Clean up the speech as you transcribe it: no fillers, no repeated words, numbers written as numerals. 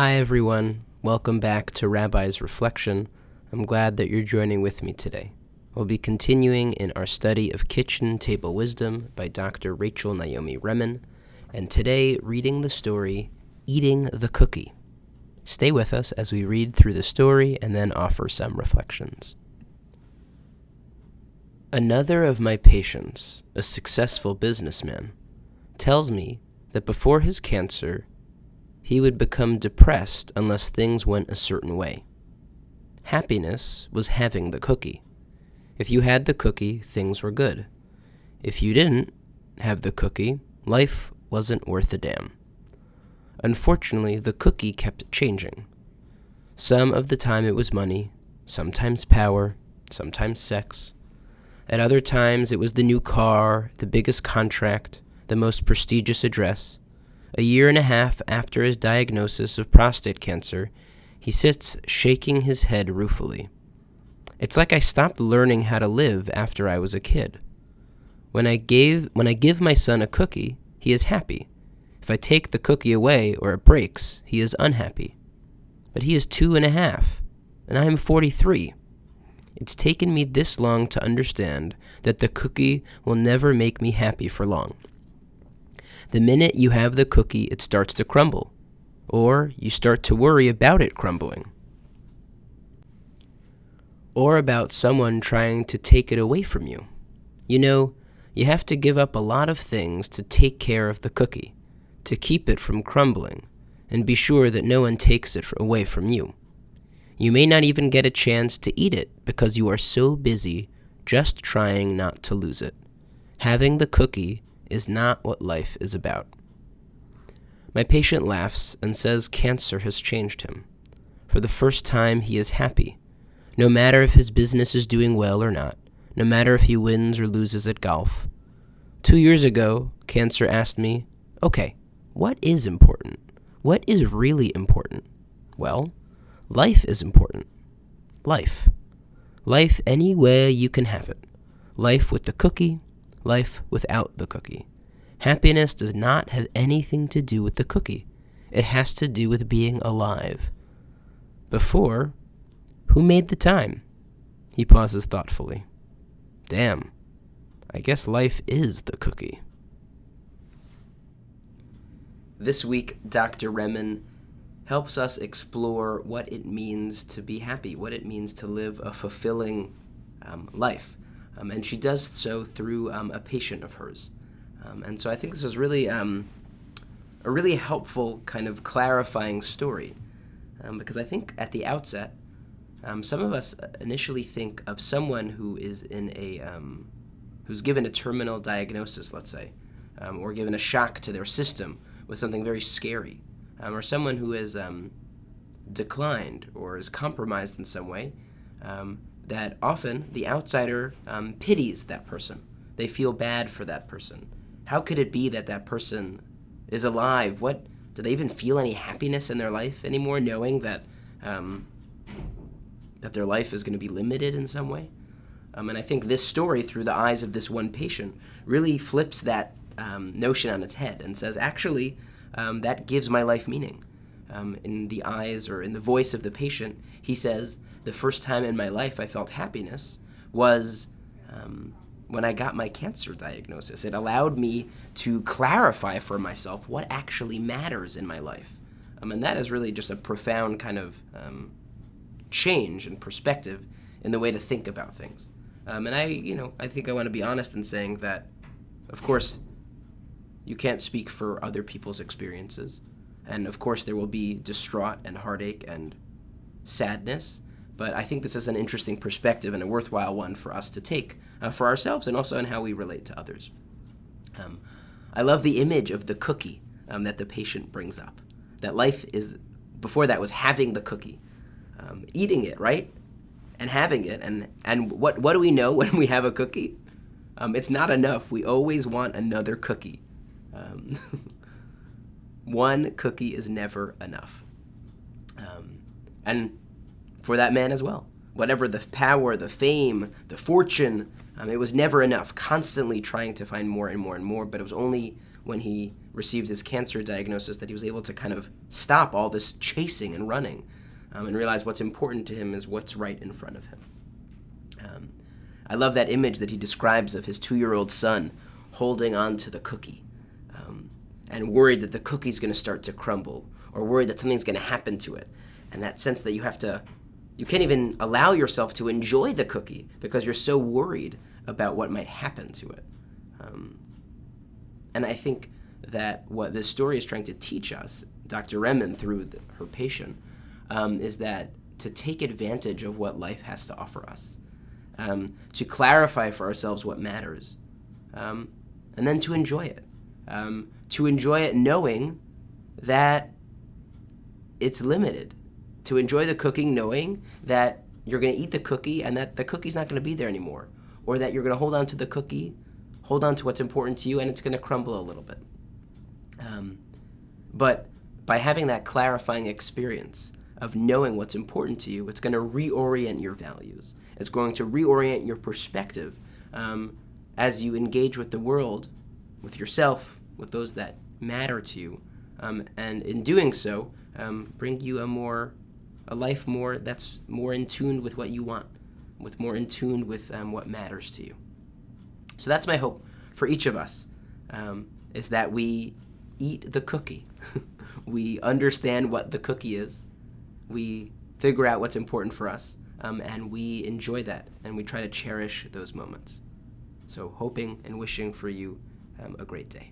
Hi everyone, welcome back to Rabbi's Reflection. I'm glad that you're joining with me today. We'll be continuing in our study of Kitchen Table Wisdom by Dr. Rachel Naomi Remen, and today reading the story, Eating the Cookie. Stay with us as we read through the story and then offer some reflections. Another of my patients, a successful businessman, tells me that before his cancer, he would become depressed unless things went a certain way. Happiness was having the cookie. If you had the cookie, things were good. If you didn't have the cookie, life wasn't worth a damn. Unfortunately, the cookie kept changing. Some of the time it was money, sometimes power, sometimes sex. At other times it was the new car, the biggest contract, the most prestigious address. A year and a half after his diagnosis of prostate cancer, he sits shaking his head ruefully. It's like I stopped learning how to live after I was a kid. When I give my son a cookie, he is happy. If I take the cookie away or it breaks, he is unhappy. But he is 2.5, and I am 43. It's taken me this long to understand that the cookie will never make me happy for long. The minute you have the cookie, it starts to crumble, or you start to worry about it crumbling, or about someone trying to take it away from you. You know, you have to give up a lot of things to take care of the cookie, to keep it from crumbling, and be sure that no one takes it away from you. You may not even get a chance to eat it because you are so busy just trying not to lose it. Having the cookie is not what life is about. My patient laughs and says cancer has changed him. For the first time, he is happy. No matter if his business is doing well or not, no matter if he wins or loses at golf. 2 years ago, cancer asked me, okay, what is important? What is really important? Well, life is important. Life. Life any way you can have it. Life with the cookie, life without the cookie. Happiness does not have anything to do with the cookie. It has to do with being alive. Before, who made the time? He pauses thoughtfully. Damn, I guess life is the cookie. This week, Dr. Remen helps us explore what it means to be happy, what it means to live a fulfilling life. And she does so through a patient of hers. And so I think this is really a really helpful kind of clarifying story. Because I think at the outset, some of us initially think of someone who is who's given a terminal diagnosis, let's say, or given a shock to their system with something very scary, or someone who is declined or is compromised in some way, that often the outsider pities that person. They feel bad for that person. How could it be that that person is alive? Do they even feel any happiness in their life anymore, knowing that that their life is going to be limited in some way? And I think this story, through the eyes of this one patient, really flips that notion on its head and says, actually, that gives my life meaning. In the eyes or in the voice of the patient, he says, the first time in my life I felt happiness was when I got my cancer diagnosis. It allowed me to clarify for myself what actually matters in my life. And that is really just a profound kind of change in perspective in the way to think about things. And I think I want to be honest in saying that, of course, you can't speak for other people's experiences. And of course, there will be distraught and heartache and sadness. But I think this is an interesting perspective and a worthwhile one for us to take for ourselves and also in how we relate to others. I love the image of the cookie that the patient brings up. That life is, before that, was having the cookie. Eating it, right? And having it. And what do we know when we have a cookie? It's not enough. We always want another cookie. One cookie is never enough. And for that man as well. Whatever the power, the fame, the fortune, it was never enough. Constantly trying to find more and more and more, but it was only when he received his cancer diagnosis, that he was able to kind of stop all this chasing and running and realize what's important to him is what's right in front of him. I love that image that he describes of his 2-year-old son holding on to the cookie and worried that the cookie's going to start to crumble, or worried that something's going to happen to it. And that sense that you can't even allow yourself to enjoy the cookie because you're so worried about what might happen to it. And I think that what this story is trying to teach us, Dr. Remen, through her patient, is that to take advantage of what life has to offer us, to clarify for ourselves what matters, and then to enjoy it. To enjoy it knowing that it's limited. To enjoy the cooking knowing that you're going to eat the cookie and that the cookie's not going to be there anymore, or that you're going to hold on to the cookie, hold on to what's important to you, and it's going to crumble a little bit. But by having that clarifying experience of knowing what's important to you, it's going to reorient your values. It's going to reorient your perspective as you engage with the world, with yourself, with those that matter to you, and in doing so, bring you a life that's more in tune with what you want, with more in tune with what matters to you. So that's my hope for each of us, is that we eat the cookie. We understand what the cookie is. We figure out what's important for us, and we enjoy that, and we try to cherish those moments. So hoping and wishing for you a great day.